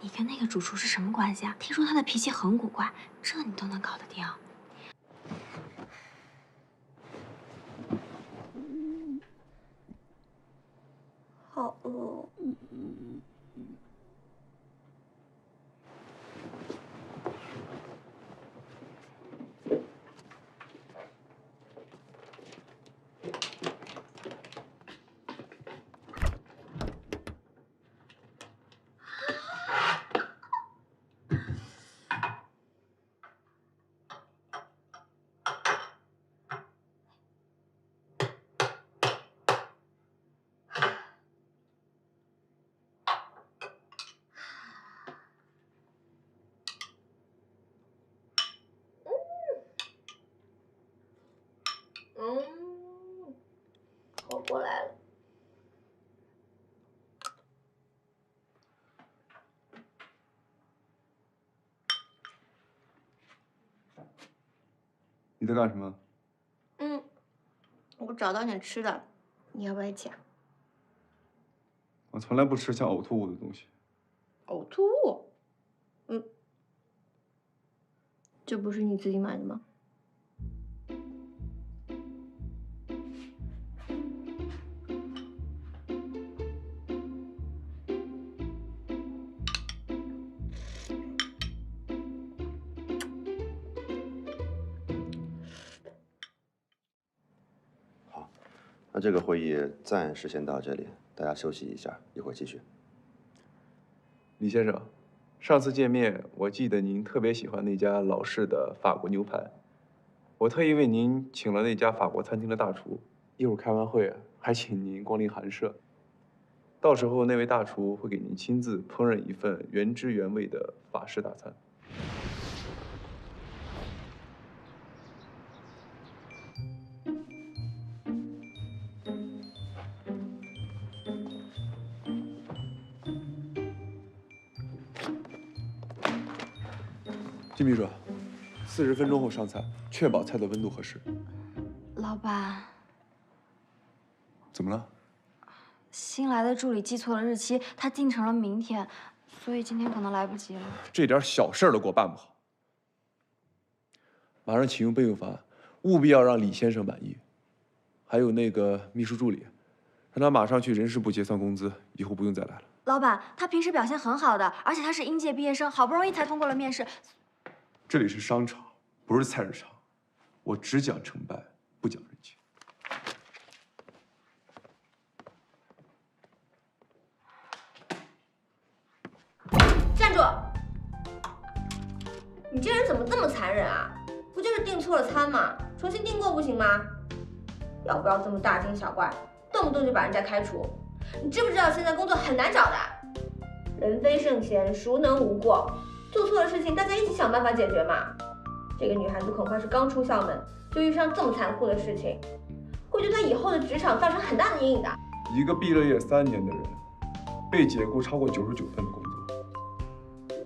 你跟那个主厨是什么关系啊？听说他的脾气很古怪，这你都能搞得定？好饿哦。活过来了。你在干什么？我找到点吃的，你要不要一起啊？我从来不吃像呕吐物的东西。呕吐物？这不是你自己买的吗？那这个会议暂时先到这里，大家休息一下，一会儿继续。李先生，上次见面，我记得您特别喜欢那家老式的法国牛排，我特意为您请了那家法国餐厅的大厨，一会儿开完会还请您光临寒舍。到时候那位大厨会给您亲自烹饪一份原汁原味的法式大餐。金秘书，40分钟后上菜，确保菜的温度合适。老板，怎么了？新来的助理记错了日期，他定成了明天，所以今天可能来不及了。这点小事儿都给我办不好。马上启用备用方案，务必要让李先生满意。还有那个秘书助理，让他马上去人事部结算工资，以后不用再来了。老板，他平时表现很好的，而且他是应届毕业生，好不容易才通过了面试。这里是商场，不是菜市场，我只讲成败，不讲人情。站住！你这人怎么这么残忍啊？不就是订错了餐吗？重新订过不行吗？要不要这么大惊小怪，动不动就把人家开除？你知不知道现在工作很难找的？人非圣贤，孰能无过？做错了事情，大家一起想办法解决嘛。这个女孩子恐怕是刚出校门，就遇上这么残酷的事情，会对她以后的职场造成很大的阴影的。一个毕了业3年的人，被解雇超过99份的工作，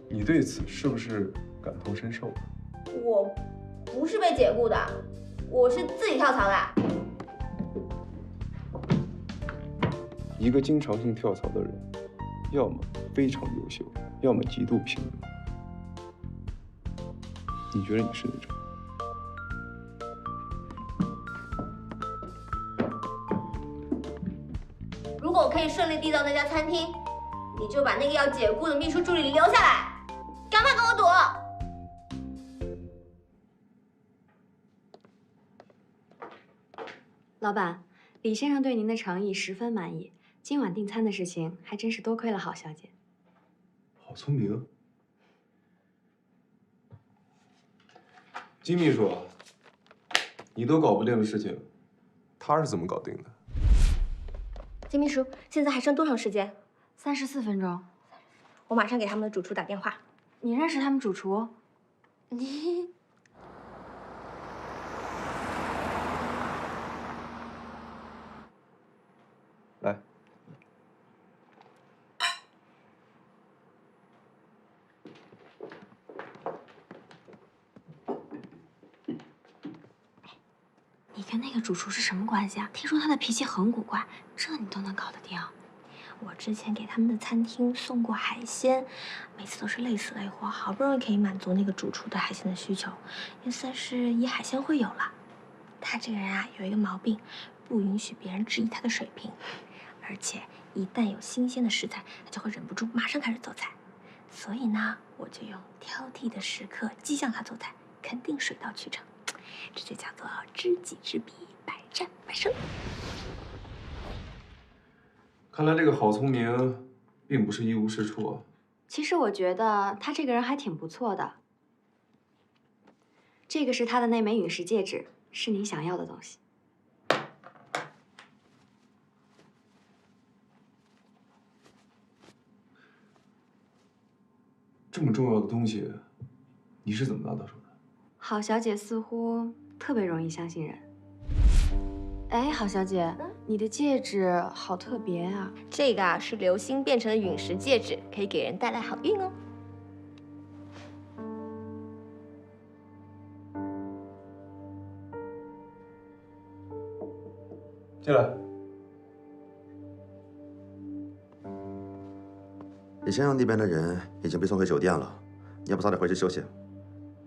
你对此是不是感同身受？我不是被解雇的，我是自己跳槽的。一个经常性跳槽的人，要么非常优秀，要么极度平庸。你觉得你是哪种？如果我可以顺利递到那家餐厅，你就把那个要解雇的秘书助理留下来，赶快跟我赌！老板，李先生对您的诚意十分满意，今晚订餐的事情还真是多亏了郝小姐。好聪明。金秘书，你都搞不定的事情，他是怎么搞定的？金秘书，现在还剩多长时间34分钟。我马上给他们的主厨打电话。你认识他们主厨？来，你跟那个主厨是什么关系啊？听说他的脾气很古怪，这你都能搞得定？我之前给他们的餐厅送过海鲜，每次都是累死累活，好不容易可以满足那个主厨对海鲜的需求，也算是以海鲜会友了。他这个人啊，有一个毛病，不允许别人质疑他的水平，而且一旦有新鲜的食材，他就会忍不住马上开始做菜。所以呢，我就用挑剔的时刻激将他做菜，肯定水到渠成。这就叫做知己知彼，百战百胜。看来这个好聪明，并不是一无是处啊。其实我觉得他这个人还挺不错的。这个是他的那枚陨石戒指，是你想要的东西。这么重要的东西，你是怎么拿到手的？郝小姐似乎特别容易相信人。哎，郝小姐，你的戒指好特别啊！这个啊是流星变成的陨石戒指，可以给人带来好运哦。进来。李先生那边的人已经被送回酒店了，你要不早点回去休息？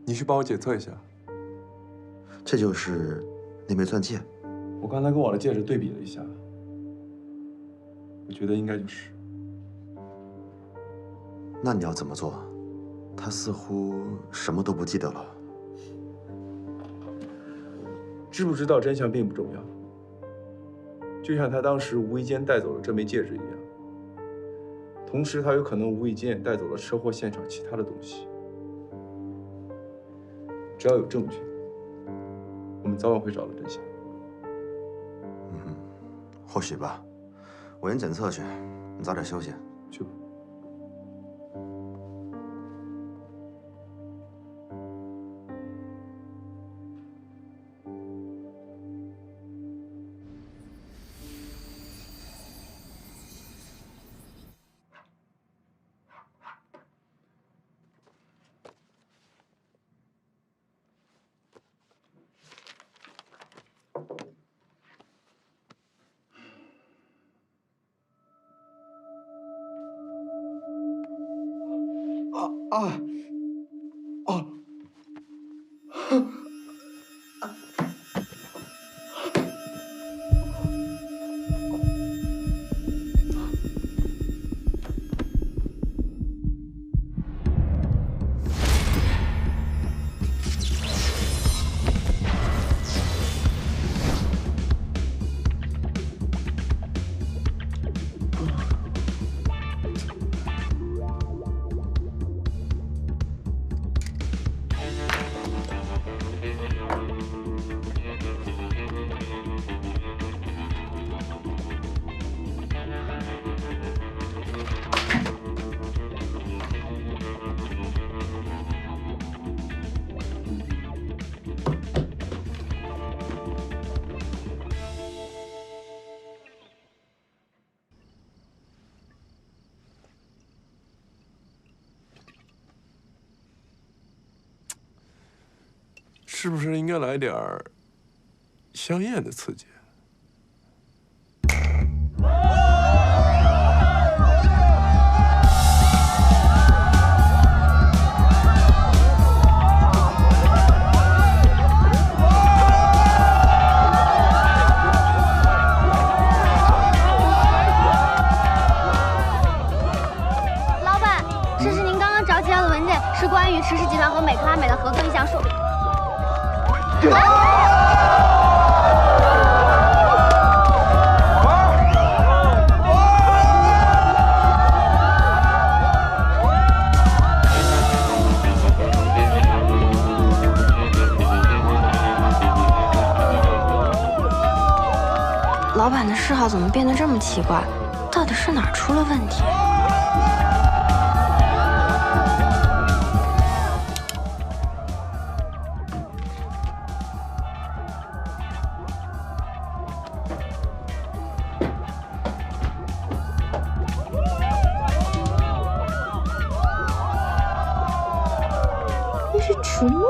你去帮我检测一下。这就是那枚钻戒。我刚才跟我的戒指对比了一下，我觉得应该就是。那你要怎么做？他似乎什么都不记得了。知不知道真相并不重要，就像他当时无意间带走了这枚戒指一样。同时，他有可能无意间带走了车祸现场其他的东西。只要有证据，我们早晚会找到真相。或许吧。我先检测去，你早点休息。去吧。是不是应该来点儿香艳的刺激？老板，这是您刚刚找起到的文件，是关于池氏集团和美克拉美的合作意向书。老板的嗜好怎么变得这么奇怪？到底是哪儿出了问题？那是迟暮。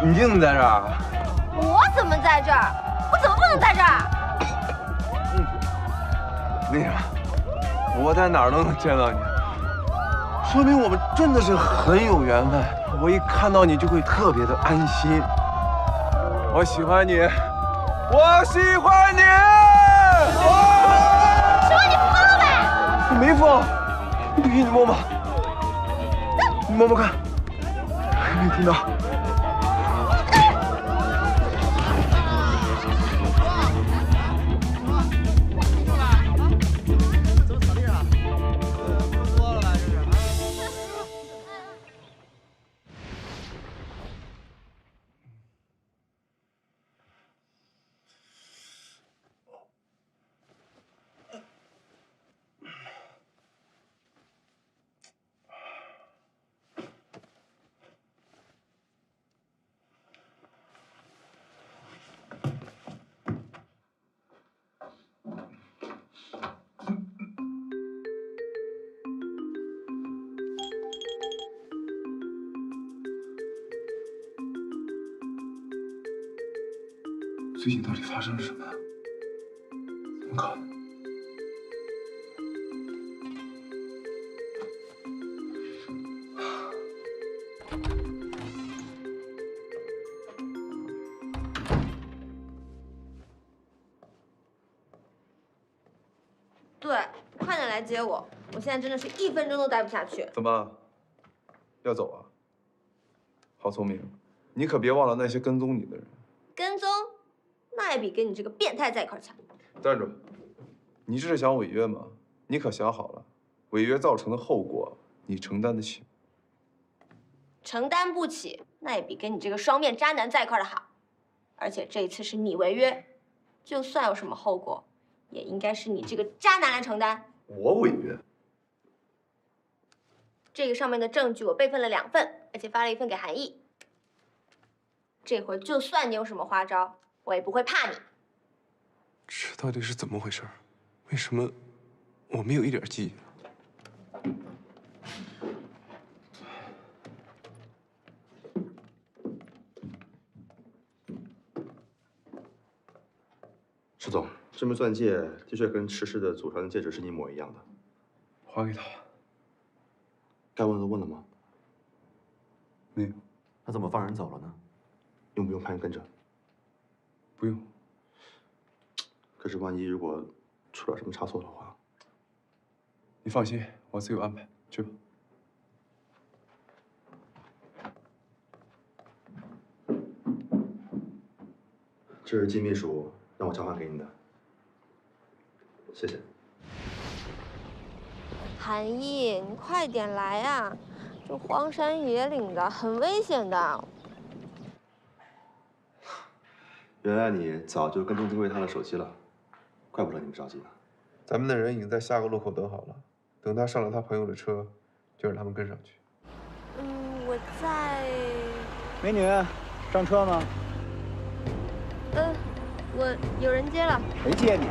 你怎么在这儿？我怎么在这儿？我怎么不能在这儿？那啥，我在哪儿都能见到你，说明我们真的是很有缘分。我一看到你就会特别的安心。我喜欢你，我喜欢你。说你疯了呗！我没疯，你不信你摸摸，你摸摸看，没听到？最近到底发生了什么？怎么搞的？对，快点来接我，我现在真的是1分钟都待不下去。怎么？要走啊？好聪明，你可别忘了那些跟踪你的人。跟踪，那也比跟你这个变态在一块强。站住！你这是想违约吗？你可想好了，违约造成的后果你承担得起？承担不起，那也比跟你这个双面渣男在一块的好。而且这一次是你违约，就算有什么后果，也应该是你这个渣男来承担。我违约？这个上面的证据我备份了2份，而且发了1份给韩毅。这回就算你有什么花招，我也不会怕你。这到底是怎么回事？为什么我没有一点记忆？石总，这枚钻戒的确跟池氏的祖传的戒指是一模一样的。还给他。该问的都问了吗？没有。那怎么放人走了呢？用不用派人跟着？不用。可是万一如果出了什么差错的话，你放心，我自有安排。去吧。这是季秘书让我交还给你的，谢谢。韩毅，你快点来啊！这荒山野岭的，很危险的。原来你早就跟踪丁贵他的手机了，怪不得你们着急呢。咱们的人已经在下个路口等好了，等他上了他朋友的车，就让他们跟上去。我在。美女，上车吗？我有人接了。谁接你？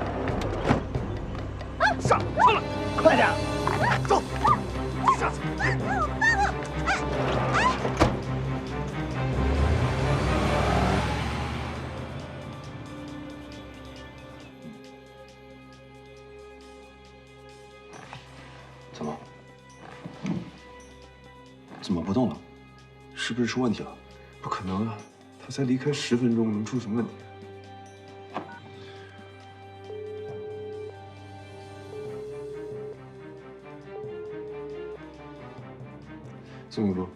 上来，快点，走，下去。怎么不动了？是不是出问题了？不可能啊！他才离开10分钟，能出什么问题？宋公主，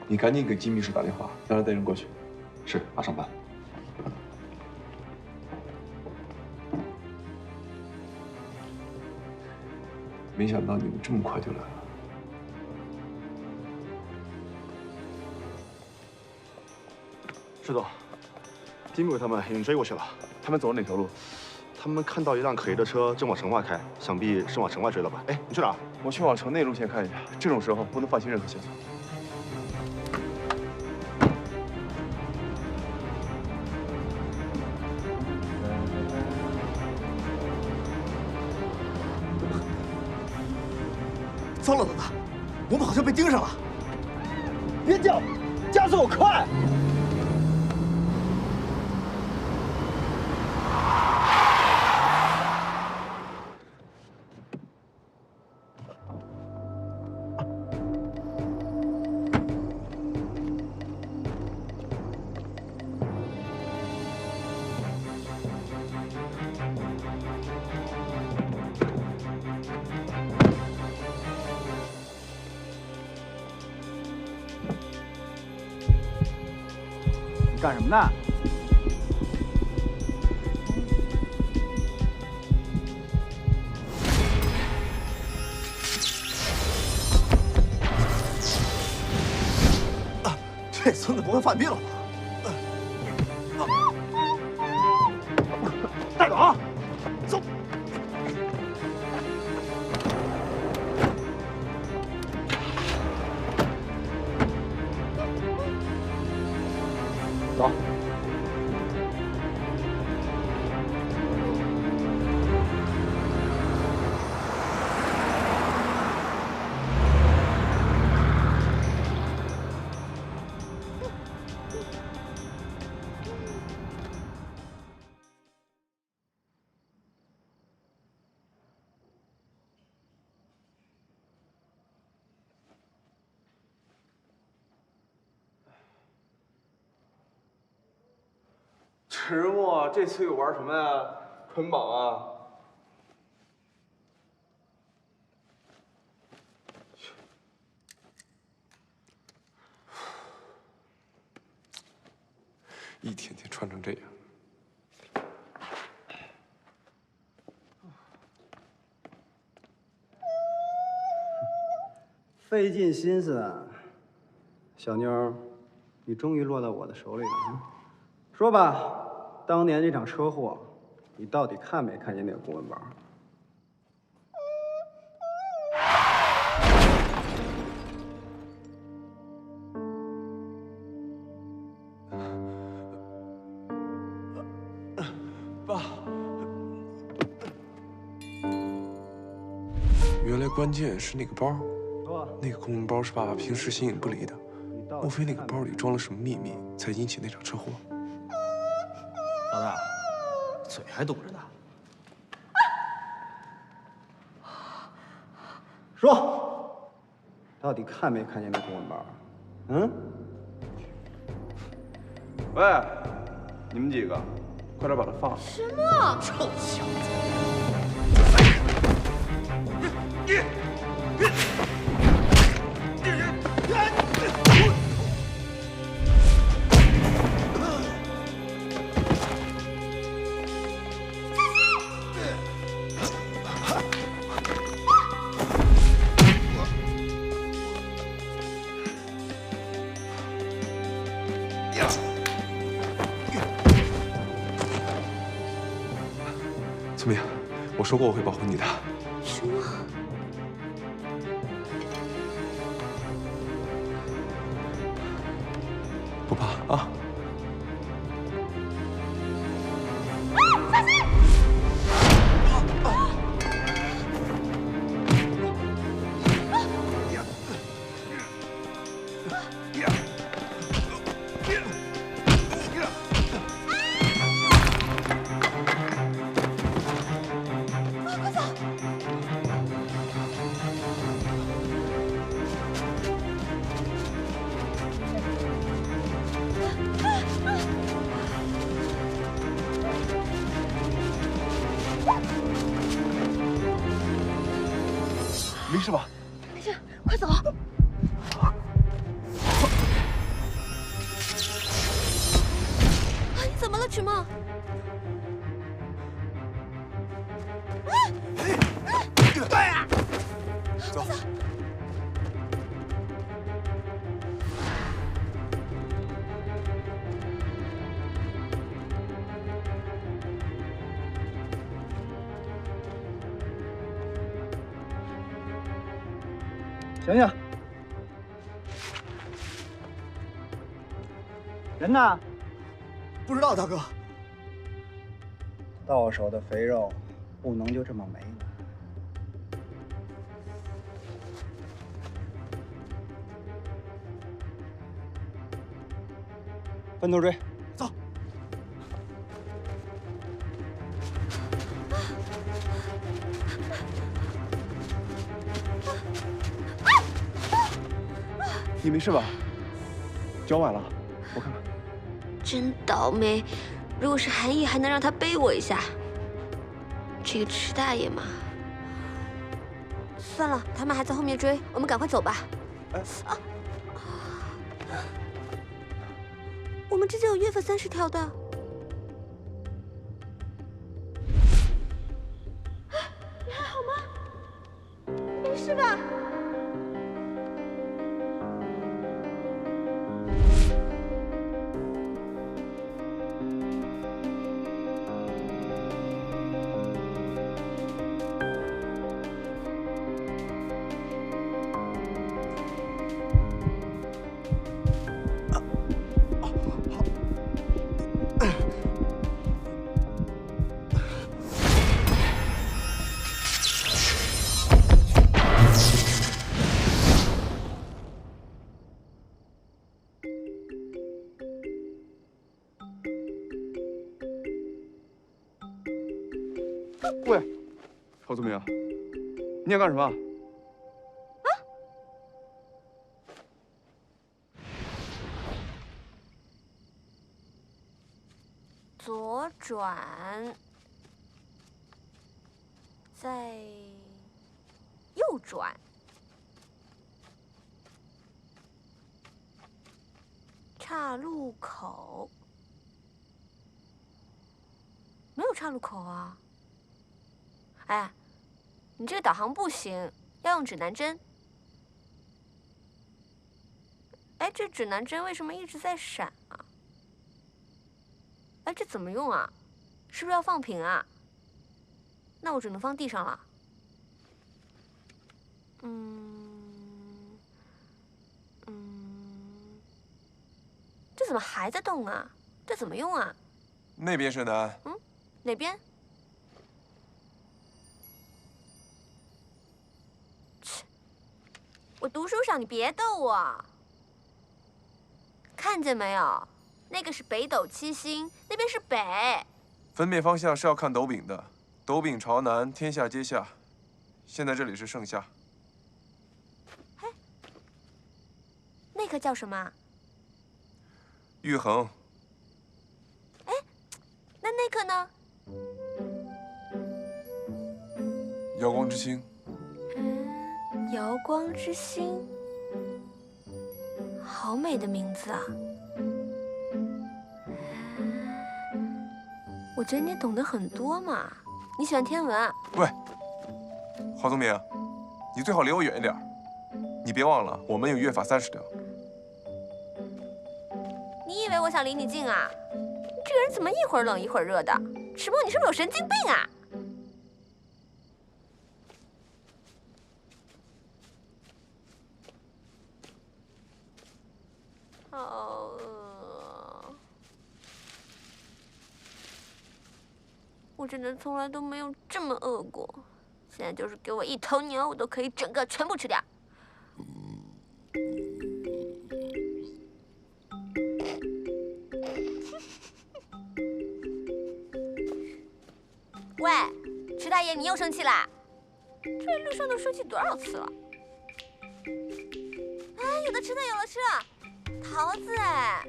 你赶紧给季秘书打电话，让他带人过去。是，马上办。没想到你们这么快就来了。石总，金秘书他们已经追过去了。他们走哪条路？他们看到一辆可疑的车正往城外开，想必是往城外追了吧？哎，你去哪儿？我去往城内路线看一下。这种时候不能放弃任何线索。糟了，老大，我们好像被盯上了。别叫，加速，快！干什么呢？这孙子不会犯病了吧？带走啊！走。走。迟墨，这次又玩什么呀？捆绑啊！一天天穿成这样。费尽心思啊，小妞儿，你终于落到我的手里了啊！说吧。当年那场车祸，你到底看没看见那个公文包？爸，原来关键是那个包。那个公文包是爸爸平时形影不离的，莫非那个包里装了什么秘密，才引起那场车祸？老大，嘴还堵着呢。说，到底看没看见那公文包？嗯？喂，你们几个，快点把它放了。迟墨，臭小子！怎么样？我说过我会保护你的。什么？不怕啊！没事吧？没事，快走。你怎么了，迟梦？走。醒醒！人呢？不知道，大哥。到手的肥肉不能就这么没了。分头追，走。你没事吧？脚崴了，我看看。真倒霉，如果是韩毅，还能让他背我一下。这个迟大爷嘛，算了，他们还在后面追，我们赶快走吧。我们之间有约法30条的。你还好吗？没事吧？喂，郝宗明，你想干什么？左转，再右转，岔路口。没有岔路口啊。哎，你这个导航不行，要用指南针。哎，这指南针为什么一直在闪啊？哎，这怎么用啊？是不是要放平啊？那我只能放地上了。这怎么还在动啊？这怎么用啊？那边是南。哪边？切，我读书少，你别逗我。看见没有？那个是北斗七星，那边是北。分辨方向是要看斗柄的，斗柄朝南，天下皆下。现在这里是盛夏。嘿，那颗叫什么？玉衡。哎，那颗呢？瑶光之星。瑶光之星，好美的名字啊！我觉得你懂得很多嘛，你喜欢天文啊？喂，郝宗明，你最好离我远一点。你别忘了，我们有约法30条。你以为我想离你近啊？你这个人怎么一会儿冷一会儿热的？池墨，你是不是有神经病啊？好饿，我真的从来都没有这么饿过。现在就是给我一头牛，我都可以整个全部吃掉。喂，池大爷，你又生气啦？这路上都生气多少次了？哎，有的吃的，有的吃了。桃子哎，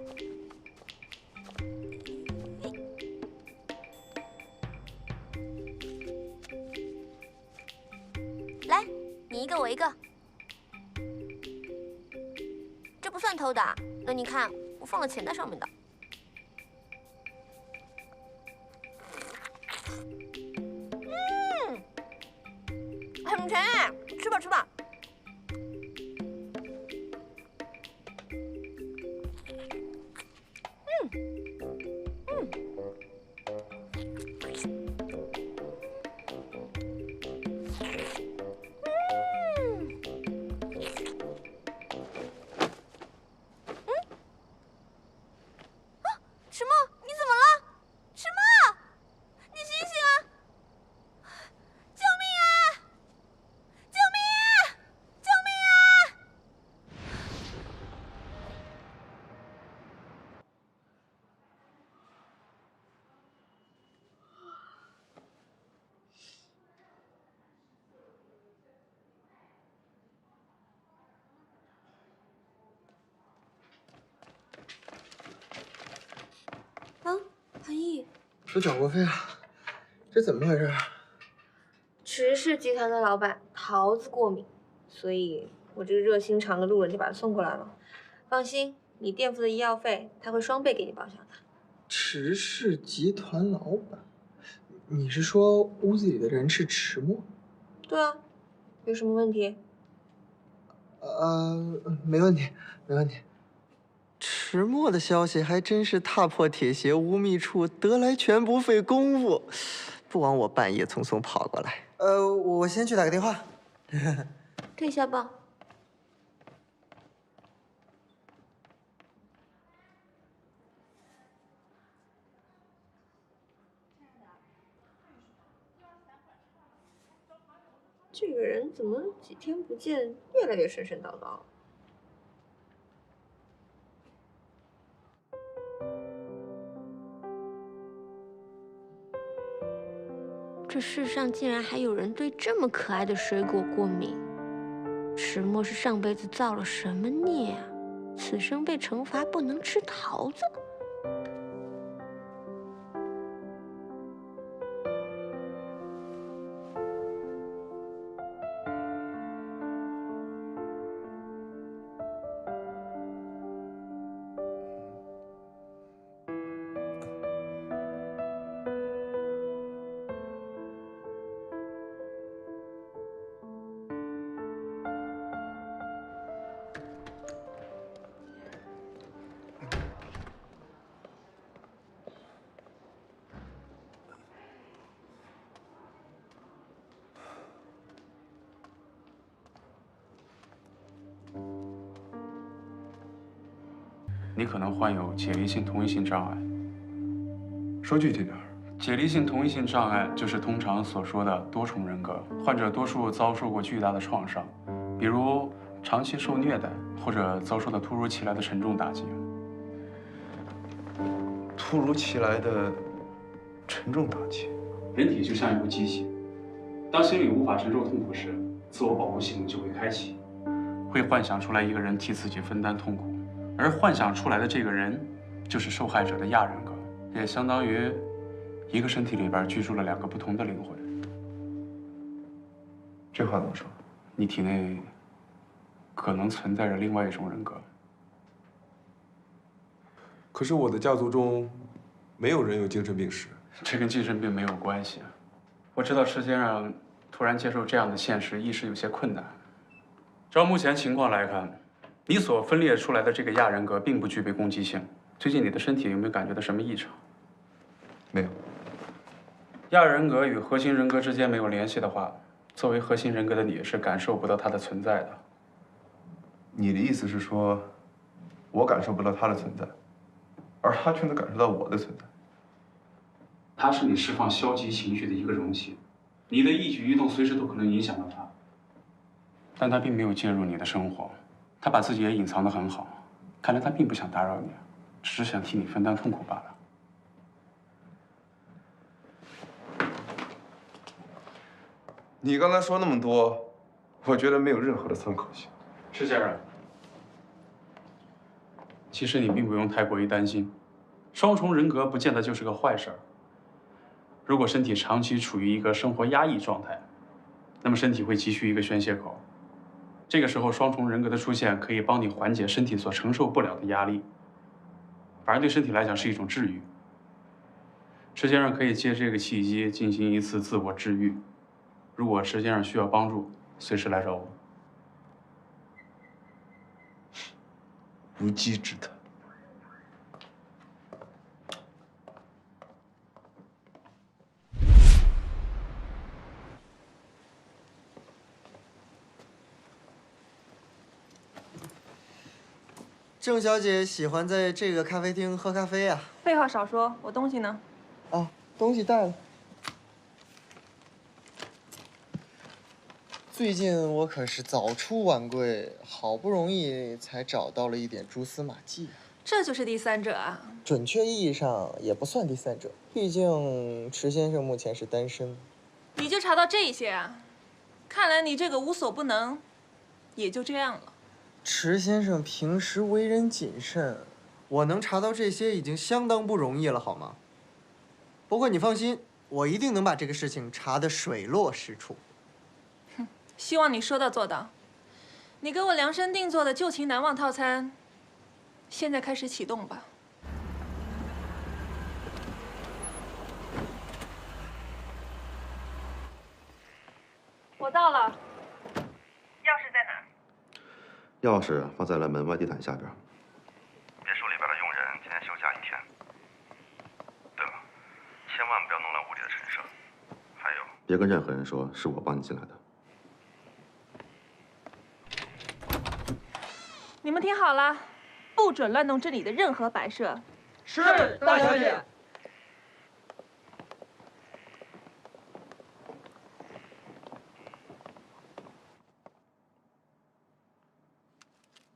来，你一个我一个，这不算偷的。那你看，我放了钱在上面的。很甜哎，吃吧吃吧。池墨，你怎么了？池墨，你醒醒啊！救命啊！救命啊！救命啊！韩毅，都缴过费了，这怎么回事？池氏集团的老板桃子过敏，所以我这个热心肠的路人就把他送过来了。放心，你垫付的医药费他会双倍给你报销的。池氏集团老板，你是说屋子里的人是池墨？对啊，有什么问题？没问题，没问题。池墨的消息还真是踏破铁鞋无觅处，得来全不费工夫，不枉我半夜匆匆跑过来。我先去打个电话。退下吧。这个人怎么几天不见，越来越神神叨叨？这世上竟然还有人对这么可爱的水果过敏。池墨是上辈子造了什么孽啊？此生被惩罚不能吃桃子。你可能患有解离性同一性障碍。说具体点儿。解离性同一性障碍就是通常所说的多重人格，患者多数遭受过巨大的创伤，比如长期受虐待，或者遭受到突如其来的沉重打击。突如其来的沉重打击。人体就像一部机器，当心理无法承受痛苦时，自我保护系统就会开启，会幻想出来一个人替自己分担痛苦，而幻想出来的这个人就是受害者的亚人格，也相当于一个身体里边居住了2个不同的灵魂。这话怎么说？你体内可能存在着另外一种人格。可是我的家族中没有人有精神病史。这跟精神病没有关系。我知道世界上突然接受这样的现实，一时有些困难。照目前情况来看，你所分裂出来的这个亚人格并不具备攻击性。最近你的身体有没有感觉到什么异常？没有。亚人格与核心人格之间没有联系的话，作为核心人格的你是感受不到它的存在的。你的意思是说，我感受不到它的存在，而它却能感受到我的存在？它是你释放消极情绪的一个容器，你的一举一动随时都可能影响到它。但它并没有介入你的生活，它把自己也隐藏得很好。看来它并不想打扰你，只是想替你分担痛苦罢了。你刚才说那么多，我觉得没有任何的参考性。是这样。其实你并不用太过于担心，双重人格不见得就是个坏事儿。如果身体长期处于一个生活压抑状态，那么身体会急需一个宣泄口。这个时候，双重人格的出现可以帮你缓解身体所承受不了的压力，反而对身体来讲是一种治愈。池先生可以借这个契机进行一次自我治愈。如果池先生需要帮助，随时来找我。无稽之谈。郑小姐喜欢在这个咖啡厅喝咖啡啊？废话少说，我东西呢？啊，东西带了。最近我可是早出晚归，好不容易才找到了一点蛛丝马迹。这就是第三者啊？准确意义上也不算第三者，毕竟池先生目前是单身。你就查到这些啊？看来你这个无所不能，也就这样了。池先生平时为人谨慎，我能查到这些已经相当不容易了，好吗？不过你放心，我一定能把这个事情查得水落石出。哼，希望你说到做到。你给我量身定做的旧情难忘套餐，现在开始启动吧。我到了，钥匙在哪？钥匙放在了门外地毯下边。别墅里边的佣人今天休假1天。对了，千万不要弄乱屋里的陈设。还有，别跟任何人说是我帮你进来的。你们听好了，不准乱动这里的任何摆设。是，大小姐。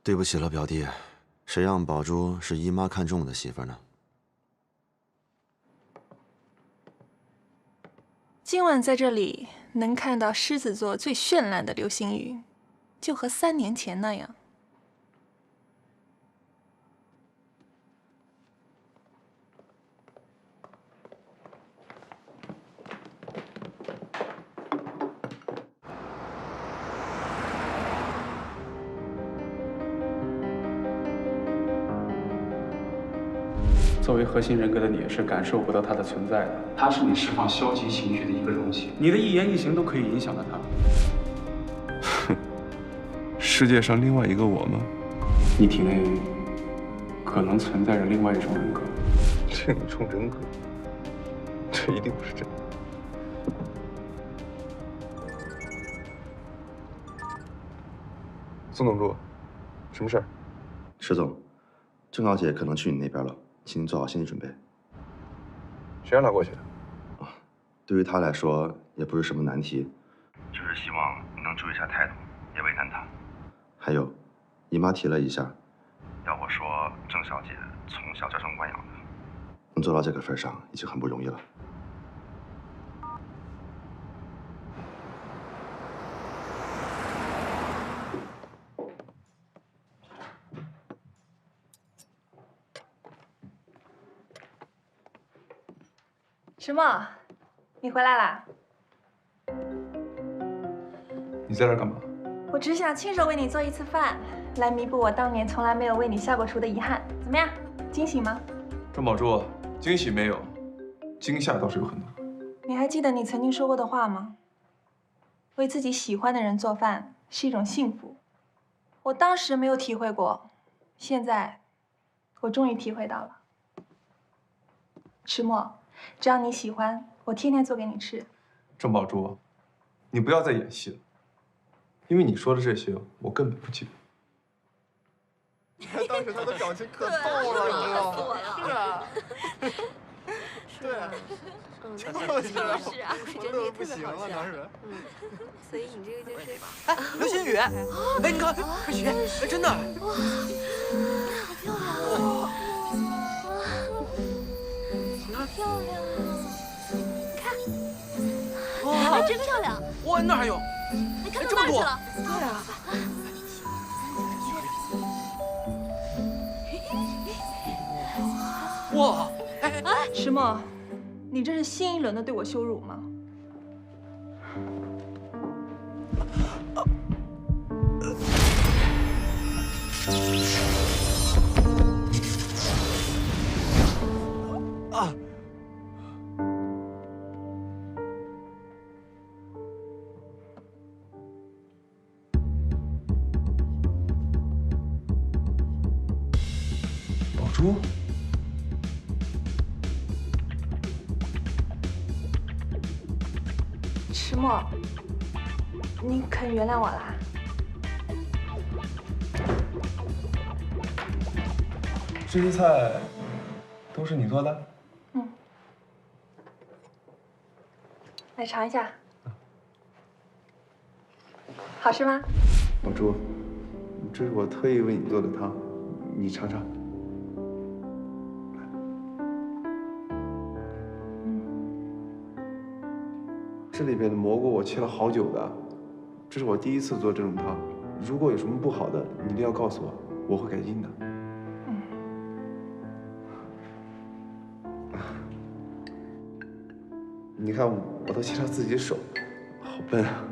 对不起了，表弟，谁让宝珠是姨妈看中的媳妇呢？今晚在这里能看到狮子座最绚烂的流星雨，就和3年前那样。作为核心人格的你是感受不到它的存在的，它是你释放消极情绪的一个容器，你的一言一行都可以影响到它。世界上另外一个我吗？你体内可能存在着另外一种人格。另一种人格，这一定不是真的。宋总助，什么事儿？石总，郑小姐可能去你那边了，请您做好心理准备。谁让她过去的？对于她来说也不是什么难题，就是希望你能注意一下态度，别为难她。还有，姨妈提了一下，要我说郑小姐从小娇生惯养的，能做到这个份上已经很不容易了。石墨，你回来啦？你在这儿干嘛？我只想亲手为你做一次饭，来弥补我当年从来没有为你下过厨的遗憾。怎么样，惊喜吗？郑宝珠，惊喜没有，惊吓倒是有很多。你还记得你曾经说过的话吗？为自己喜欢的人做饭是一种幸福。我当时没有体会过，现在我终于体会到了。石墨，只要你喜欢，我天天做给你吃。郑宝珠，你不要再演戏了，因为你说的这些我根本不记得。你看当时他的表情可逗了，你知道吗？是啊。对啊。就是啊，乐得不行了，当时。所以你这个就是。哎，流星雨！哎，你看，快许愿！哎，真的。哇，好漂亮！好漂亮！看，哇，还真漂亮！哇，那还有？你看到哪儿去了？对啊。哇！哎，石墨，你这是新一轮的对我羞辱吗？啊！宝珠。石墨，你肯原谅我啦？这些菜都是你做的？嗯。来尝一下，好吃吗？宝珠，这是我特意为你做的汤，你尝尝。这里边的蘑菇我切了好久的，这是我第一次做这种汤。如果有什么不好的，你一定要告诉我，我会改进的。你看，我都切到自己手，好笨啊！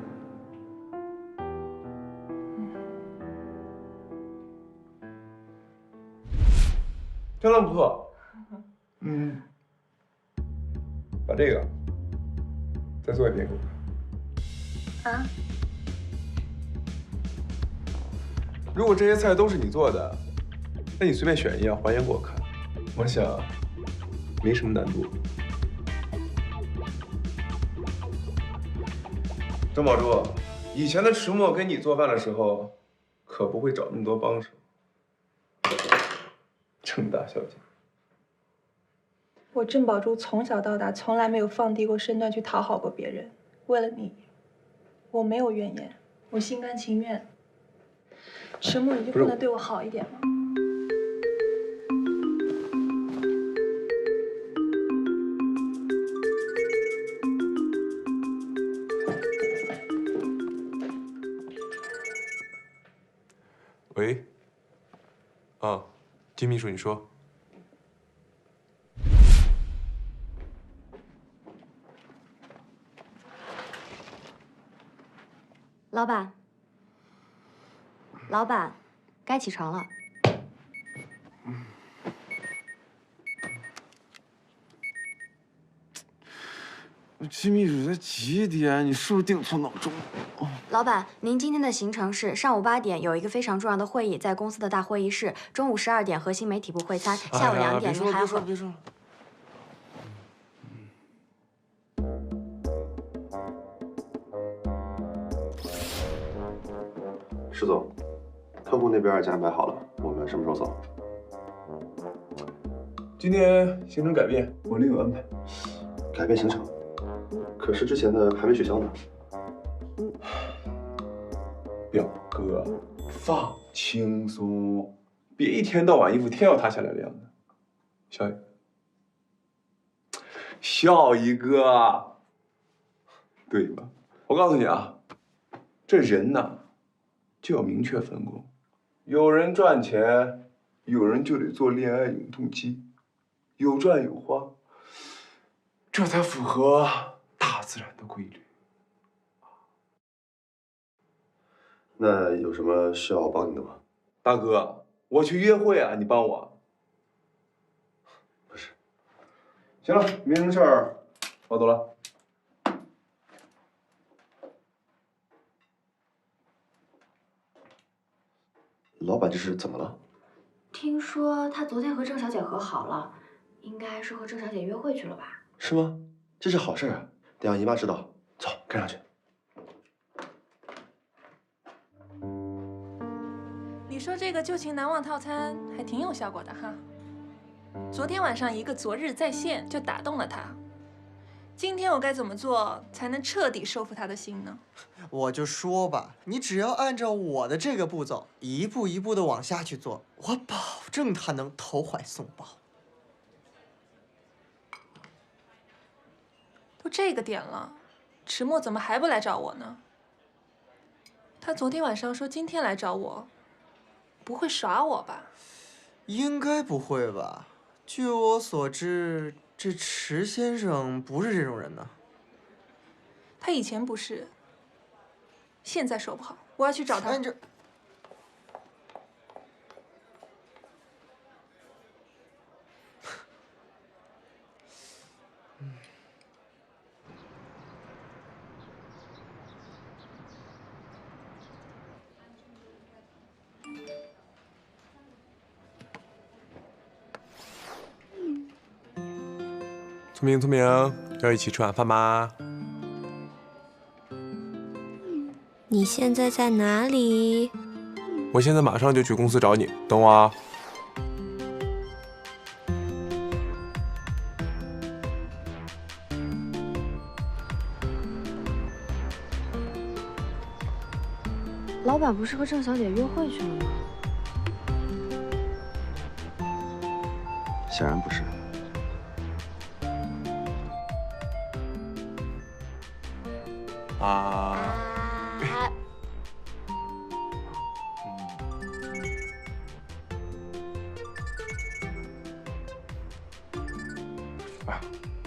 当不错。把这个再做一遍给我看。啊？如果这些菜都是你做的，那你随便选一样还原给我看，我想没什么难度。郑宝珠，以前的迟墨给你做饭的时候，可不会找那么多帮手。郑大小姐，我郑宝珠从小到大从来没有放低过身段去讨好过别人。为了你，我没有怨言，我心甘情愿。迟墨，你就不能对我好一点吗？喂。啊，金秘书，你说。老板，老板，该起床了。金秘书才几点？你是不是定错闹钟？老板，您今天的行程是上午8点有一个非常重要的会议，在公司的大会议室；中午12点核心媒体部会餐；下午2点您还要别说了。石总，客户那边已经安排好了，我们什么时候走？今天行程改变，我另有安排。改变行程？可是之前的还没取消呢。表哥，放轻松，别一天到晚一副天要塌下来的样子。笑一个，对吧？我告诉你啊，这人呐，就要明确分工，有人赚钱，有人就得做恋爱永动机，有赚有花，这才符合大自然的规律。那有什么需要我帮你的吗？大哥，我去约会啊，你帮我？不是。行了，没什么事儿，我走了。老板这是怎么了？听说他昨天和郑小姐和好了，应该是和郑小姐约会去了吧？是吗？这是好事啊！得让姨妈知道。走，跟上去。你说这个旧情难忘套餐还挺有效果的哈。昨天晚上一个昨日再现就打动了他。今天我该怎么做才能彻底收服他的心呢？我就说吧，你只要按照我的这个步骤，一步一步的往下去做，我保证他能投怀送抱。都这个点了，迟墨怎么还不来找我呢？他昨天晚上说今天来找我，不会耍我吧？应该不会吧？据我所知，这迟先生不是这种人呢。他以前不是，现在说不好。我要去找他。聪明聪明，要一起吃晚饭吗？你现在在哪里？我现在马上就去公司找你，等我啊。老板不是和郑小姐约会去了吗？显然不是。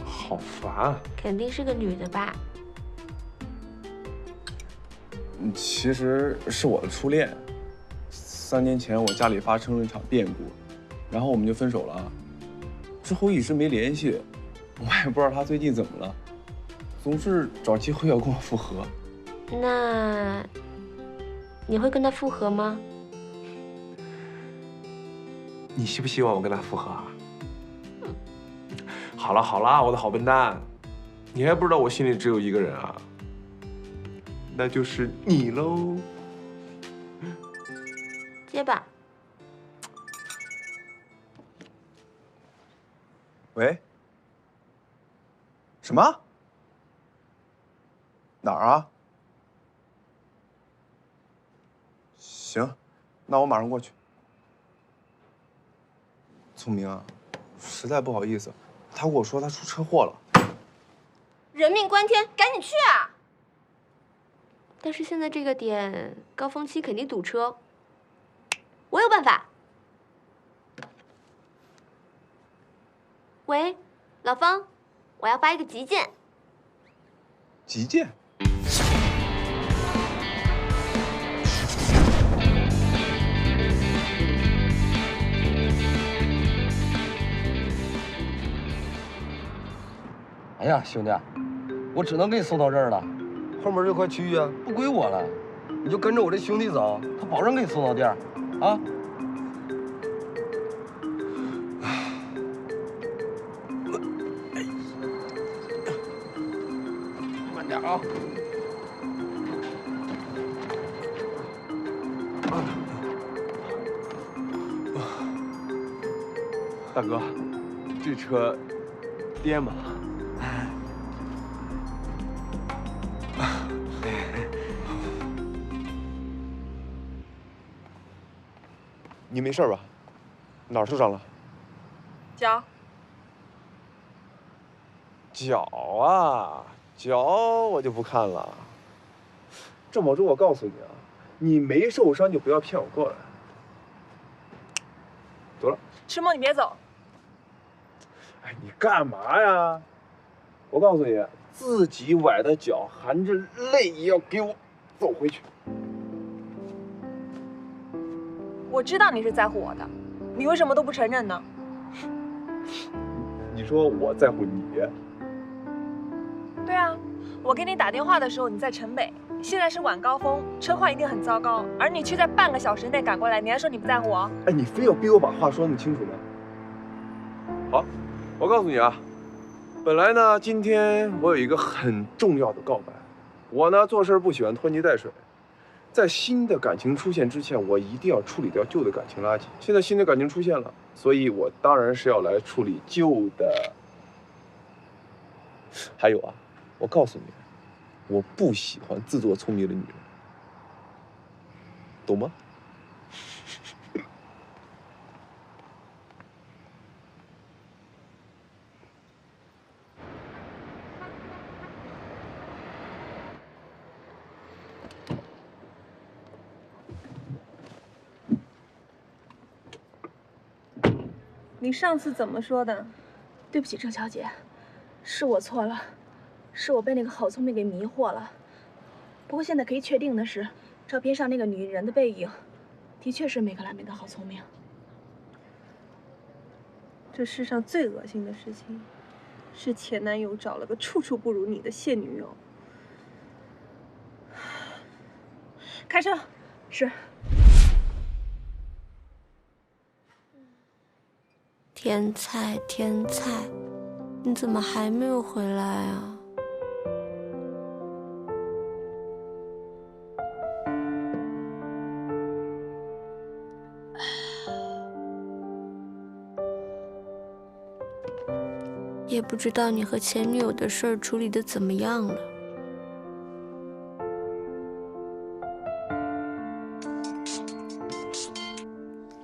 好烦。肯定是个女的吧？其实是我的初恋。3年前我家里发生了一场变故，然后我们就分手了。之后一直没联系，我也不知道他最近怎么了，总是找机会要跟我复合。那你会跟他复合吗？你希不希望我跟他复合啊？好了好了，我的好笨蛋，你还不知道我心里只有一个人啊，那就是你喽。接吧。喂？什么？哪儿啊？行，那我马上过去。聪明啊，实在不好意思，他跟我说他出车祸了。人命关天，赶紧去啊！但是现在这个点高峰期肯定堵车，我有办法。喂，老方，我要发一个急件。急件？哎呀，兄弟，我只能给你送到这儿了，后面这块区域啊不归我了，你就跟着我这兄弟走，他保证给你送到店儿，啊。慢点啊！大哥，这车颠吗？你没事吧？哪儿受伤了？脚。脚啊，脚我就不看了。郑宝珠，我告诉你啊，你没受伤就不要骗我过来。得了，迟梦，你别走。哎，你干嘛呀？我告诉你，自己崴的脚，含着泪也要给我走回去。我知道你是在乎我的，你为什么都不承认呢？你说我在乎你？对啊，我给你打电话的时候你在城北，现在是晚高峰，车况一定很糟糕，而你却在半个小时内赶过来，你还说你不在乎我？哎，你非要逼我把话说那么清楚吗？好，我告诉你啊，本来呢，今天我有一个很重要的告白。我呢做事不喜欢拖泥带水，在新的感情出现之前，我一定要处理掉旧的感情垃圾。现在新的感情出现了，所以我当然是要来处理旧的。还有啊，我告诉你，我不喜欢自作聪明的女人，懂吗？你上次怎么说的？对不起，郑小姐，是我错了，是我被那个郝聪明给迷惑了。不过现在可以确定的是，照片上那个女人的背影，的确是梅克莱梅的郝聪明。这世上最恶心的事情，是前男友找了个处处不如你的现女友。开车。是。天菜，天菜，你怎么还没有回来啊？也不知道你和前女友的事儿处理的怎么样了。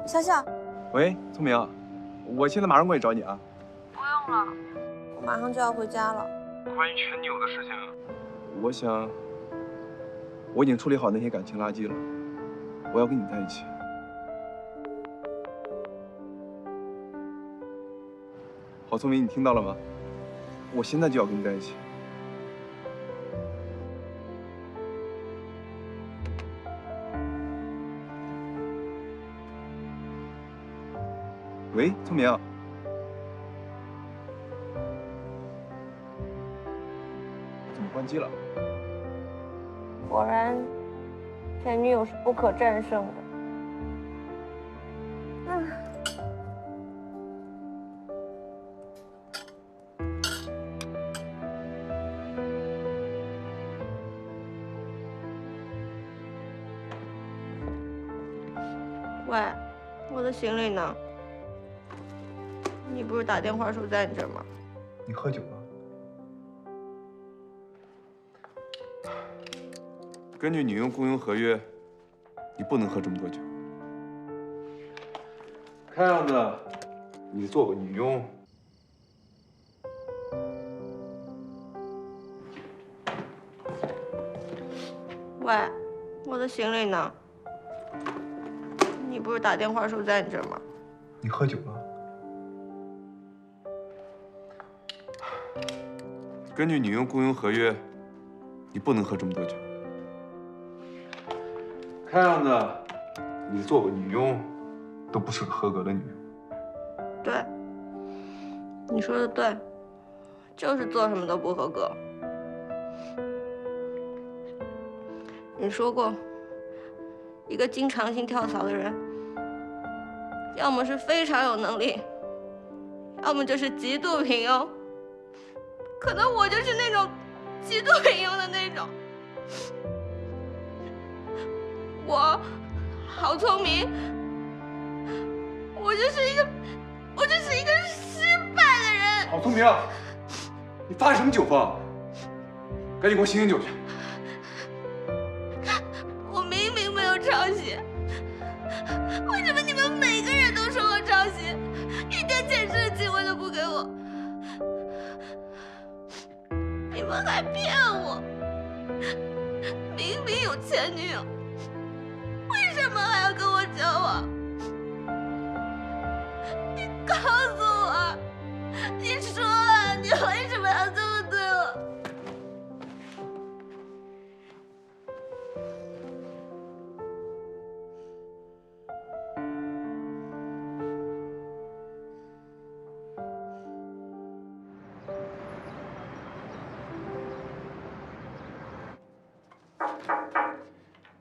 笑笑，喂，聪明，我现在马上过去找你啊。不用了，我马上就要回家了。关于前女友的事情，我想我已经处理好那些感情垃圾了，我要跟你在一起。郝聪明，你听到了吗？我现在就要跟你在一起。喂，聪明。怎么关机了？果然，前女友是不可战胜的。喂，我的行李呢？你不是打电话说在你这儿吗？你喝酒了？根据女佣雇佣合约，你不能喝这么多酒。看样子，你做个女佣。喂，我的行李呢？你不是打电话说在你这儿吗？你喝酒了？根据女佣雇佣合约，你不能喝这么多酒。看样子，你做个女佣，都不是个合格的女佣。对，你说的对，就是做什么都不合格。你说过，一个经常性跳槽的人，要么是非常有能力，要么就是极度平庸。可能我就是那种极度平庸的那种。我好聪明，我就是一个失败的人。郝聪明，你发什么酒疯？赶紧给我醒醒酒去！我明明没有抄袭，为什么你们每个人都说我抄袭，一点解释的机会都不给我？你们还骗我！明明有前女友，为什么还要跟我交往？你告诉我，你说啊，你为什么要这么对我？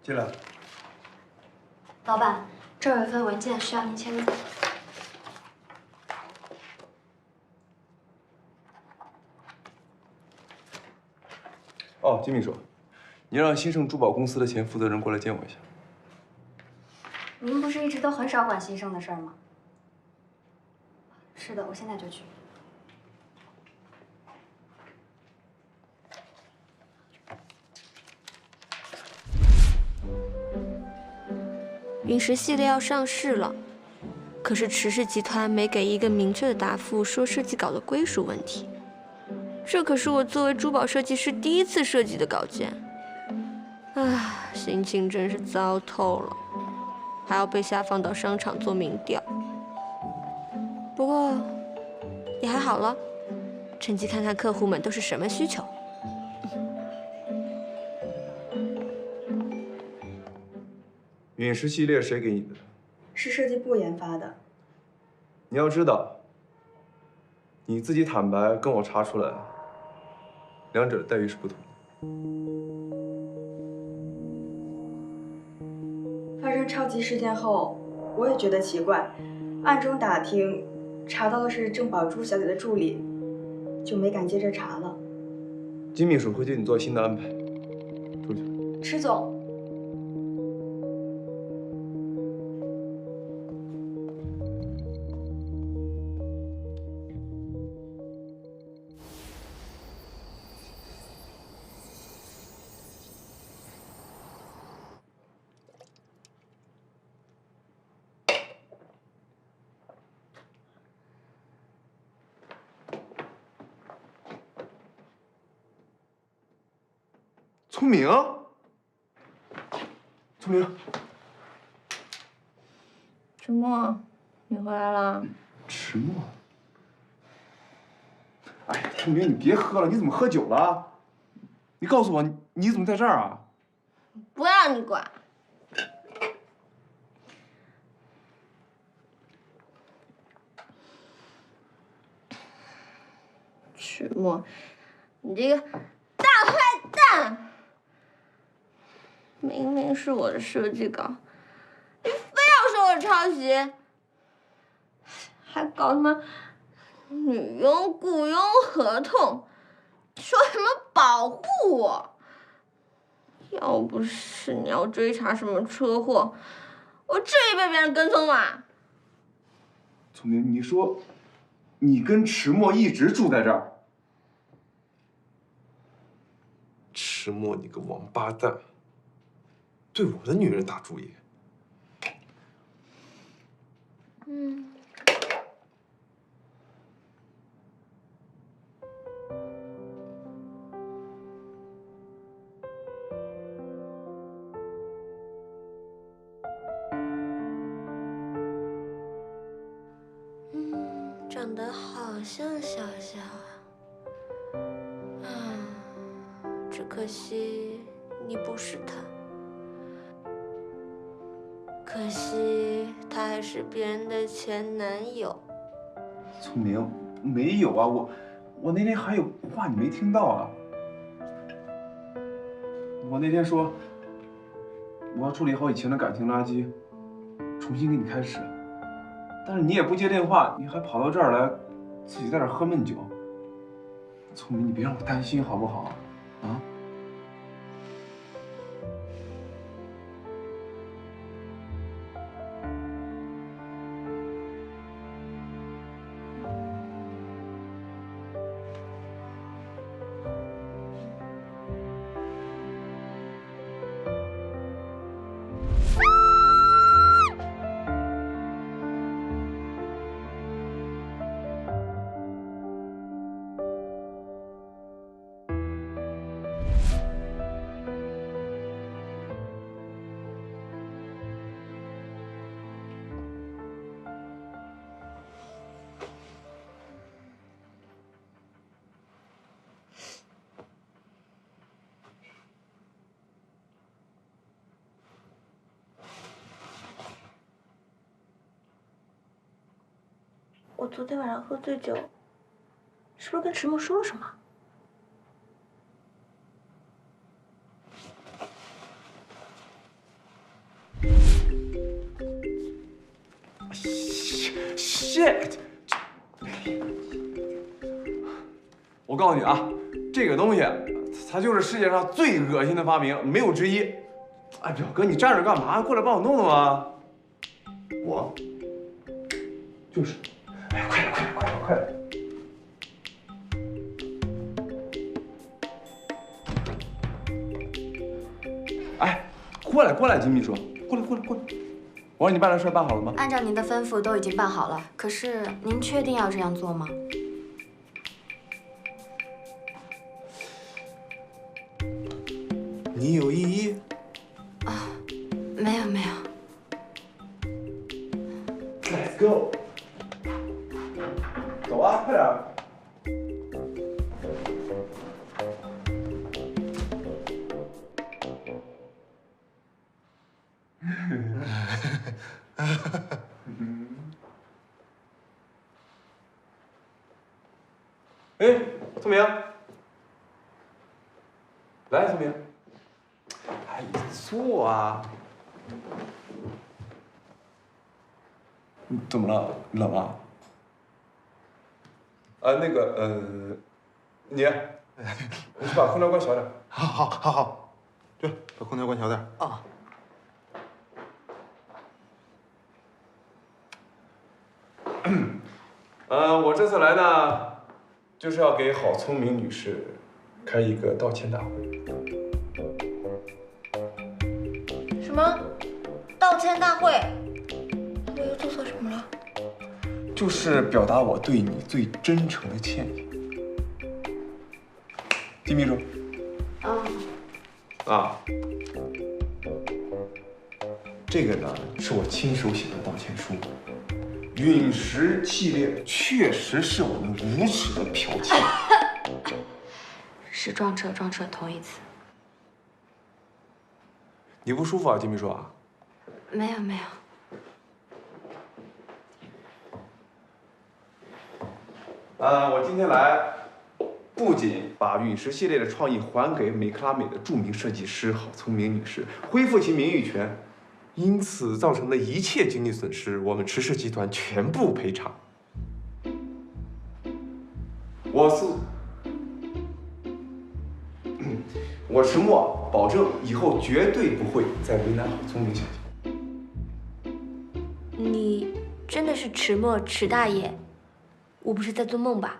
进来。老板，这儿有一份文件需要您签字。哦，金秘书，你让兴盛珠宝公司的前负责人过来见我一下。您不是一直都很少管兴盛的事儿吗？是的，我现在就去。陨石系列要上市了，可是池氏集团没给一个明确的答复，说设计稿的归属问题。这可是我作为珠宝设计师第一次设计的稿件，唉，心情真是糟透了，还要被下放到商场做民调。不过也还好了，趁机看看客户们都是什么需求。陨石系列谁给你的？是设计部研发的。你要知道，你自己坦白跟我查出来，两者的待遇是不同的。发生超级事件后，我也觉得奇怪，暗中打听，查到的是郑宝珠小姐的助理，就没敢接着查了。金秘书会对你做新的安排。出去。池总。聪明，聪明，池墨，你回来了。池墨，哎，聪明，你别喝了，你怎么喝酒了？你告诉我，你怎么在这儿啊？不要你管。迟墨，你这个大坏蛋！明明是我的设计稿，你非要说我抄袭，还搞什么女佣雇佣合同，说什么保护我。要不是你要追查什么车祸，我至于被别人跟踪吗？聪明，你说，你跟迟墨一直住在这儿？迟墨，你个王八蛋，对我的女人打主意。长得好像小小啊，只可惜你不是他，可惜他还是别人的前男友。聪明，没有啊，我那天还有话你没听到啊。我那天说我要处理好以前的感情垃圾，重新给你开始。但是你也不接电话，你还跑到这儿来，自己在这儿喝闷酒。聪明，你别让我担心好不好？啊？我昨天晚上喝醉酒，是不是跟迟墨说了什么？shit！ 我告诉你啊，这个东西，它就是世界上最恶心的发明，没有之一。哎，表哥，你站着干嘛？过来帮我弄弄啊！我就是，哎，快点，快点，快点，快点！哎，过来，过来，金秘书，过来，过来，过来！我让你办的事办好了吗？按照您的吩咐都已经办好了，可是您确定要这样做吗？你有异议？啊，没有没有。Let's go。走啊，快点！哎，聪明，来，聪明，哎，坐啊。怎么了？冷啊？那个，你去把空调关小点。好，去把空调关小点。啊。我这次来呢，就是要给郝聪明女士开一个道歉大会。什么？道歉大会？我又做错什么了？就是表达我对你最真诚的歉意。金秘书。啊。这个呢，是我亲手写的道歉书。陨石系列确实是我们无耻的剽窃。是撞车，头一次。你不舒服啊，金秘书啊？没有没有。我今天来不仅把陨石系列的创意还给美克拉美的著名设计师郝聪明女士，恢复其名誉权，因此造成的一切经济损失，我们池氏集团全部赔偿。我池墨保证以后绝对不会再为难郝聪明小姐。你真的是池墨池大爷？我不是在做梦吧？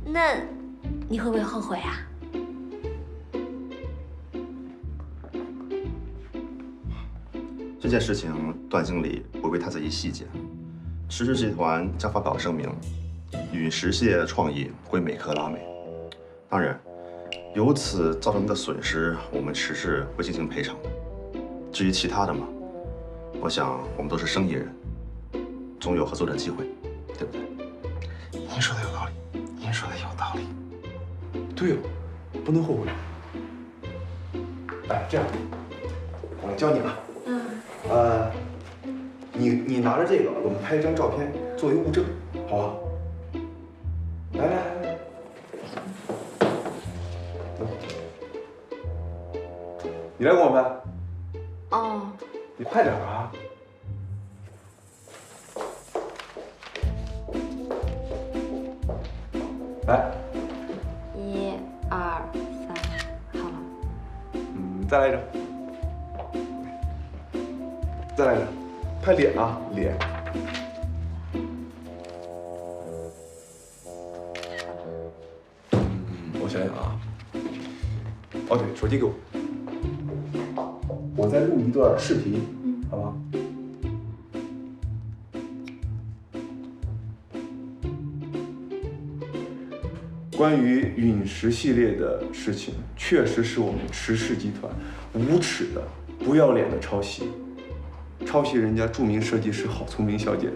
那你会不会后悔啊？这件事情，段经理不会太在意细节。池氏集团将发表声明，陨石系列的创意归美克拉美。当然，由此造成的损失，我们池氏会进行赔偿的。至于其他的嘛，我想我们都是生意人，总有合作的机会，对不对？您说的有道理，您说的有道理。对哦，不能后悔。哎，这样，我教你啊。你拿着这个，我们拍一张照片作为物证，好吧？来，你来给我拍。哦。你快点啊！来，1、2、3，好了。再来一张。再来一张，拍脸啊，脸。我想想啊。哦，对，手机给我。我再录一段视频，好吗？关于陨石系列的事情，确实是我们池氏集团无耻的、不要脸的抄袭。抄袭人家著名设计师郝聪明小姐，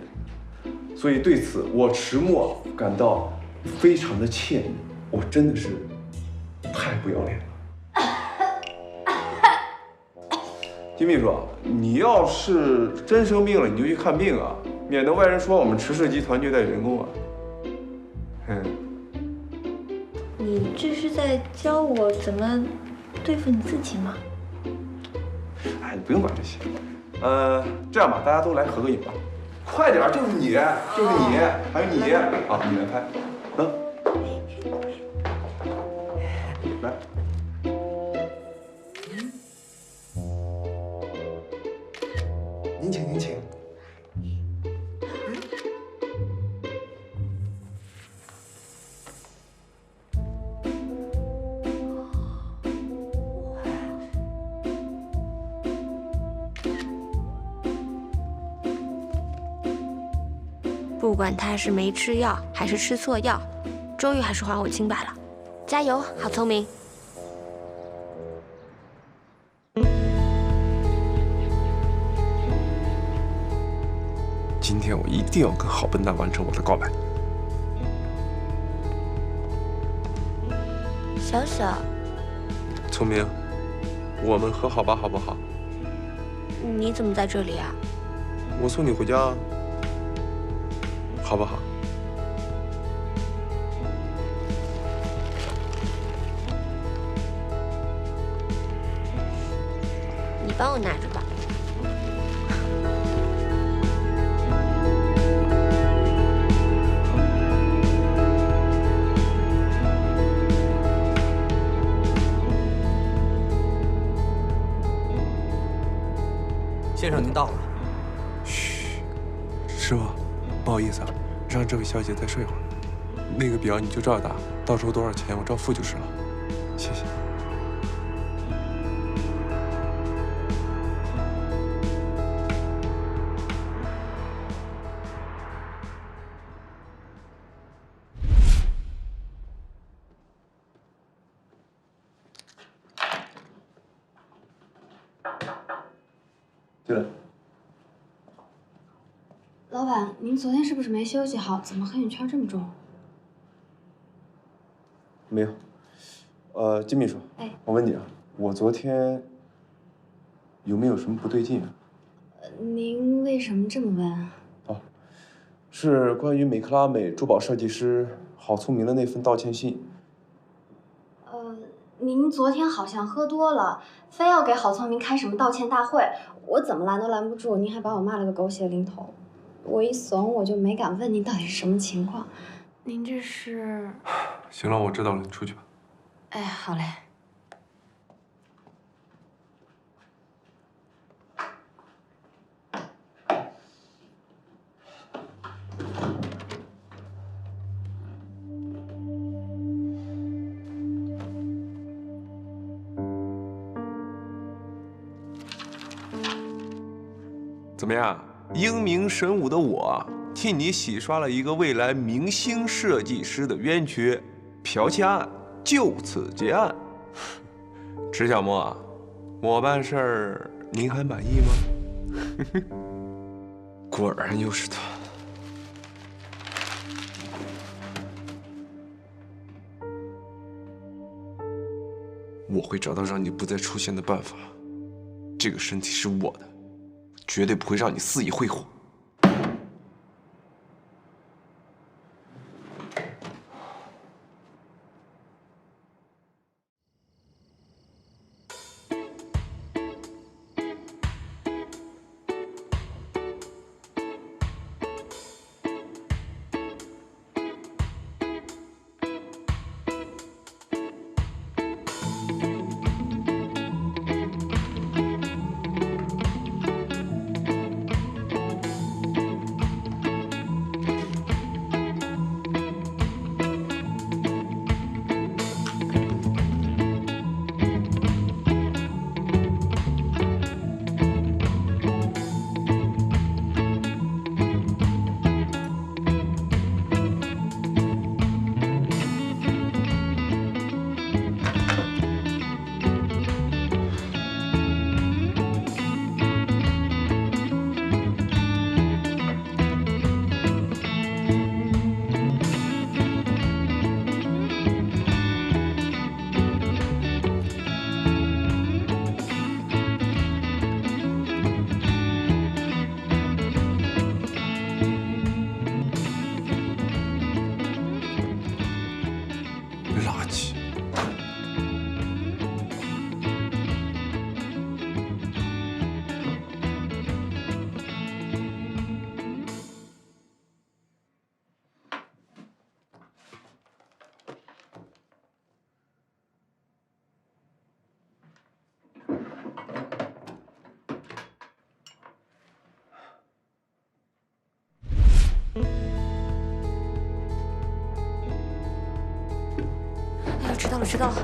所以对此我池墨感到非常的歉意，我真的是太不要脸了。金秘书，你要是真生病了，你就去看病啊，免得外人说我们池氏集团虐待员工啊。你这是在教我怎么对付你自己吗？哎，你不用管这些。这样吧，大家都来合个影吧，快点，就是你，还有你，好，你来拍，来，您请，您请。不管他是没吃药还是吃错药，终于还是还我清白了。加油，好聪明！今天我一定要跟好笨蛋完成我的告白。小小，聪明，我们和好吧，好不好？你怎么在这里啊？我送你回家。好不好？你帮我拿着吧。先生，您到了。嘘，师傅，不好意思啊。让这位小姐再睡会儿，那个表你就照打，到时候多少钱我照付就是了，谢谢。进来。老板，您昨天是不是没休息好？怎么黑眼圈这么重？没有。金秘书，我问你啊，我昨天有没有什么不对劲啊？您为什么这么问啊？是关于美克拉美珠宝设计师郝聪明的那份道歉信。您昨天好像喝多了，非要给郝聪明开什么道歉大会，我怎么拦都拦不住，您还把我骂了个狗血淋头。我一怂，我就没敢问您到底是什么情况。您这是？行了，我知道了，你出去吧。哎，好嘞。怎么样，英明神武的我，替你洗刷了一个未来明星设计师的冤屈，剽窃案就此结案。池小沫，我办事儿您还满意吗？果然又是他。我会找到让你不再出现的办法。这个身体是我的。绝对不会让你肆意挥霍。垃圾！迟到了，迟到了。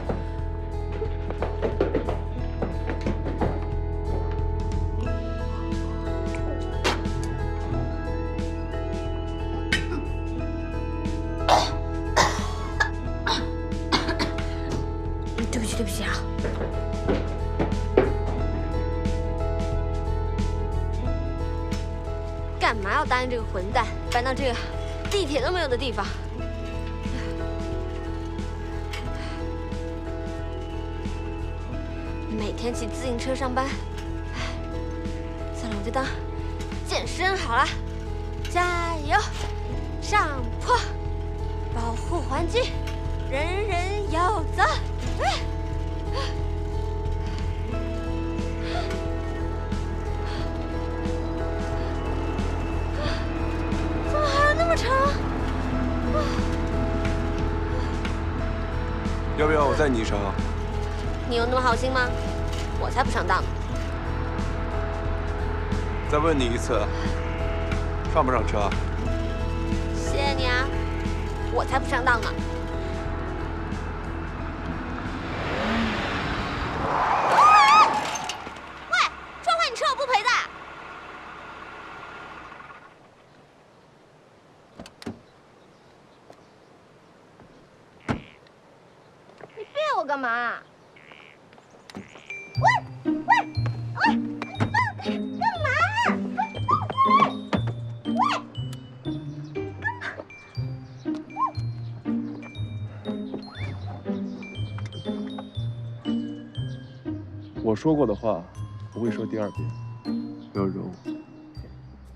对不起，对不起啊。干嘛要答应这个混蛋搬到这个地铁都没有的地方？每天骑自行车上班，算了，我就当健身好了。加油，上坡，保护环境，人人有责。怎么还有那么长？要不要我载你一程？你有那么好心吗？我才不上当呢！再问你一次，上不上车？谢谢你啊，我才不上当呢！喂，撞坏你车我不赔的！你别我干嘛？我说过的话不会说第二遍，不要惹我。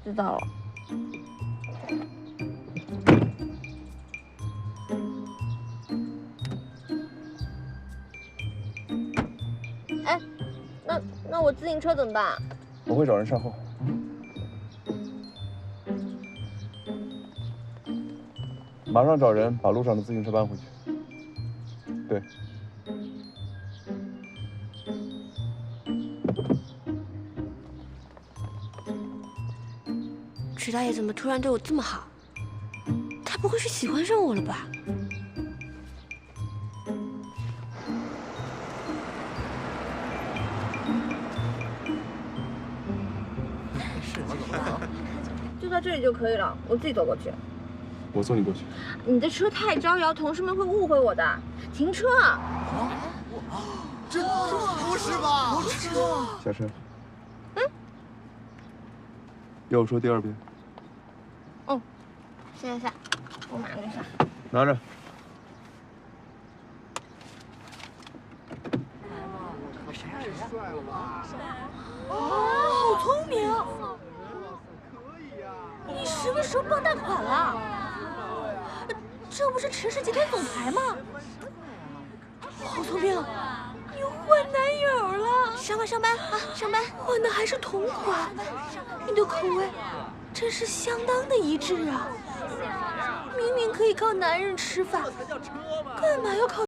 知道了。我自行车怎么办？我会找人善后。马上找人把路上的自行车搬回去。对。池大爷怎么突然对我这么好？他不会是喜欢上我了吧？就在这里就可以了，我自己走过去。我送你过去。你的车太招摇，同事们会误会我的。停车！这不是吧？不是吧？下车。要我说第2遍。谢谢，我马上就下。拿着。好聪明！你什么时候傍大款了？这不是池氏集团总裁吗？好聪明！你换男友了！上班啊，上班！换的还是同款，你的口味真是相当的一致啊！明明可以靠男人吃饭，干嘛要靠